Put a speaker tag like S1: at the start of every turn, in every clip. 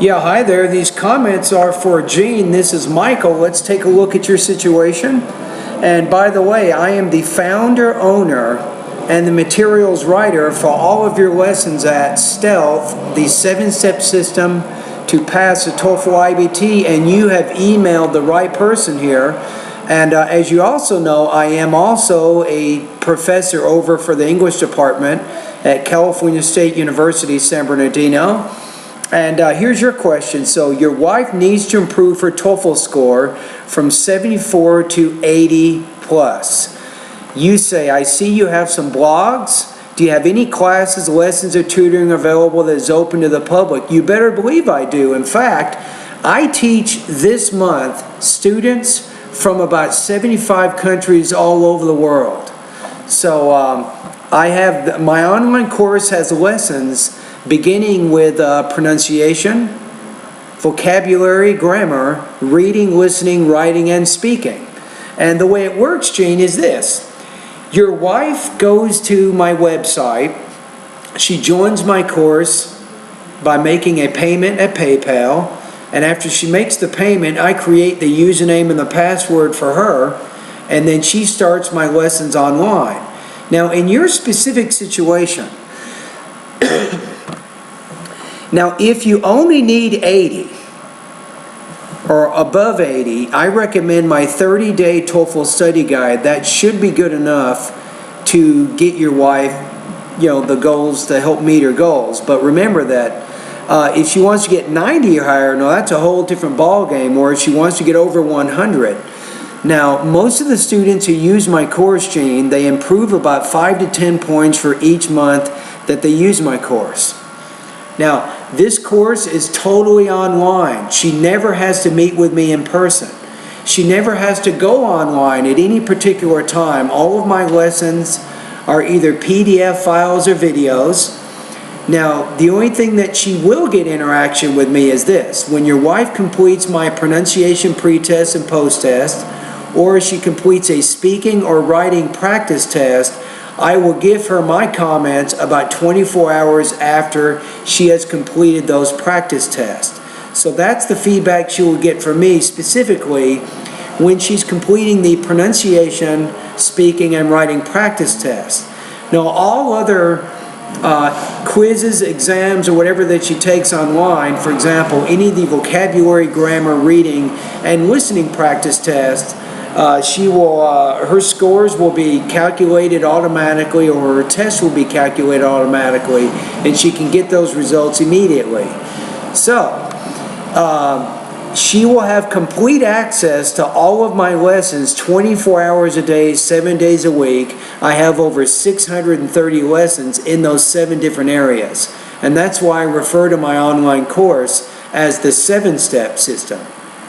S1: Yeah, hi there. These comments are for Gene. This is Michael. Let's take a look at your situation. And by the way, I am the founder, owner, and the materials writer for all of your lessons at Stealth, the 7-step system to pass the TOEFL IBT, and you have emailed the right person here. And as you also know, I am also a professor over for the English department at California State University, San Bernardino. And here's your question. So your wife needs to improve her TOEFL score from 74 to 80 plus. You say, I see you have some blogs. Do you have any classes, lessons, or tutoring available that is open to the public? You better believe I do. In fact, I teach this month students from about 75 countries all over the world. So I have, my online course has lessons beginning with pronunciation, vocabulary, grammar, reading, listening, writing, and speaking. And the way it works, Gene, is this. Your wife goes to my website. She joins my course by making a payment at PayPal. And after she makes the payment, I create the username and the password for her. And then she starts my lessons online. Now, in your specific situation, now, if you only need 80 or above 80, I recommend my 30-day TOEFL study guide. That should be good enough to get your wife, the goals, to help meet her goals. But remember that if she wants to get 90 or higher, no, that's a whole different ball game. Or if she wants to get over 100. Now, most of the students who use my course, Gene, they improve about 5 to 10 points for each month that they use my course. Now, this course is totally online. She never has to meet with me in person. She never has to go online at any particular time. All of my lessons are either PDF files or videos. Now, the only thing that she will get interaction with me is this. When your wife completes my pronunciation pre-test and post-test, or she completes a speaking or writing practice test, I will give her my comments about 24 hours after she has completed those practice tests. So that's the feedback she will get from me specifically when she's completing the pronunciation, speaking, and writing practice tests. Now, all other quizzes, exams, or whatever that she takes online, for example, any of the vocabulary, grammar, reading, and listening practice tests, her scores will be calculated automatically, or her test will be calculated automatically, and she can get those results immediately. So, she will have complete access to all of my lessons 24 hours a day, 7 days a week. I have over 630 lessons in those 7 different areas. And that's why I refer to my online course as the 7-step system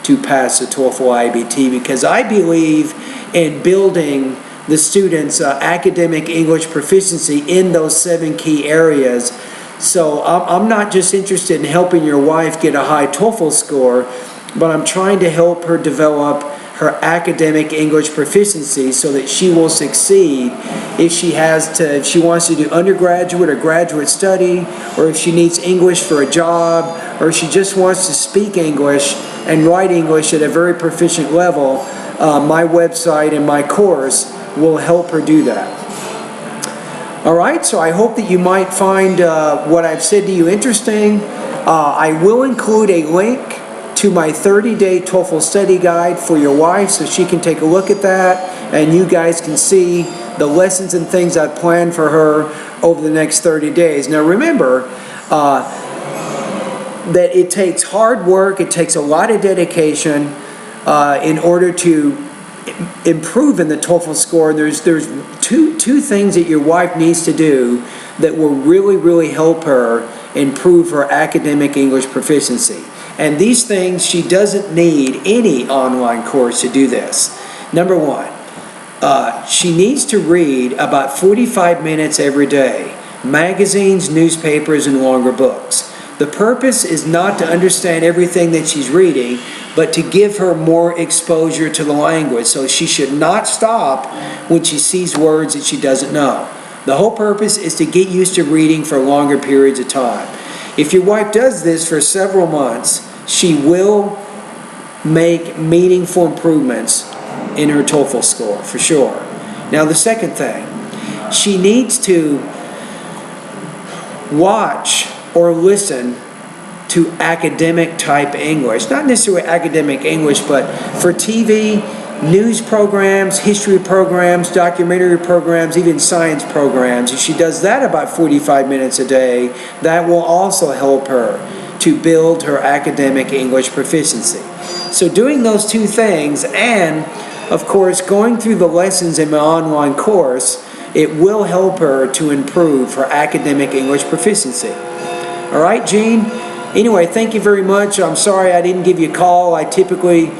S1: to pass the TOEFL IBT, because I believe in building the students' academic English proficiency in those 7 key areas. So I'm not just interested in helping your wife get a high TOEFL score, but I'm trying to help her develop her academic English proficiency so that she will succeed if she wants to do undergraduate or graduate study, or if she needs English for a job, or if she just wants to speak English and write English at a very proficient level. My website and my course will help her do that. Alright, so I hope that you might find what I've said to you interesting. I will include a link to my 30-day TOEFL study guide for your wife so she can take a look at that, and you guys can see the lessons and things I've planned for her over the next 30 days. Now remember that it takes hard work, it takes a lot of dedication in order to improve in the TOEFL score. There's two things that your wife needs to do that will really help her improve her academic English proficiency. And these things, she doesn't need any online course to do this. Number one, she needs to read about 45 minutes every day, magazines, newspapers, and longer books. The purpose is not to understand everything that she's reading, but to give her more exposure to the language. So she should not stop when she sees words that she doesn't know. The whole purpose is to get used to reading for longer periods of time. If your wife does this for several months, she will make meaningful improvements in her TOEFL score, for sure. Now, the second thing, she needs to watch or listen to academic type English. Not necessarily academic English, but for TV, news programs, history programs, documentary programs, even science programs. If she does that about 45 minutes a day, that will also help her to build her academic English proficiency. So doing those two things, and of course going through the lessons in my online course, it will help her to improve her academic English proficiency. All right, Jean? Anyway, thank you very much. I'm sorry I didn't give you a call. I typically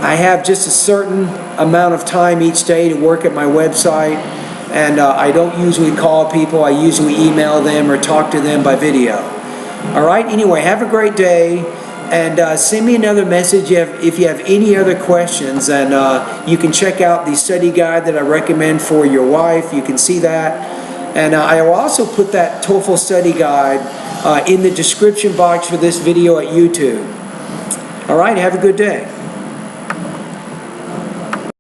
S1: I have just a certain amount of time each day to work at my website, and I don't usually call people. I usually email them or talk to them by video. All right, anyway, have a great day, and send me another message if you have any other questions, and you can check out the study guide that I recommend for your wife. You can see that, and I will also put that TOEFL study guide in the description box for this video at YouTube. All right, have a good day.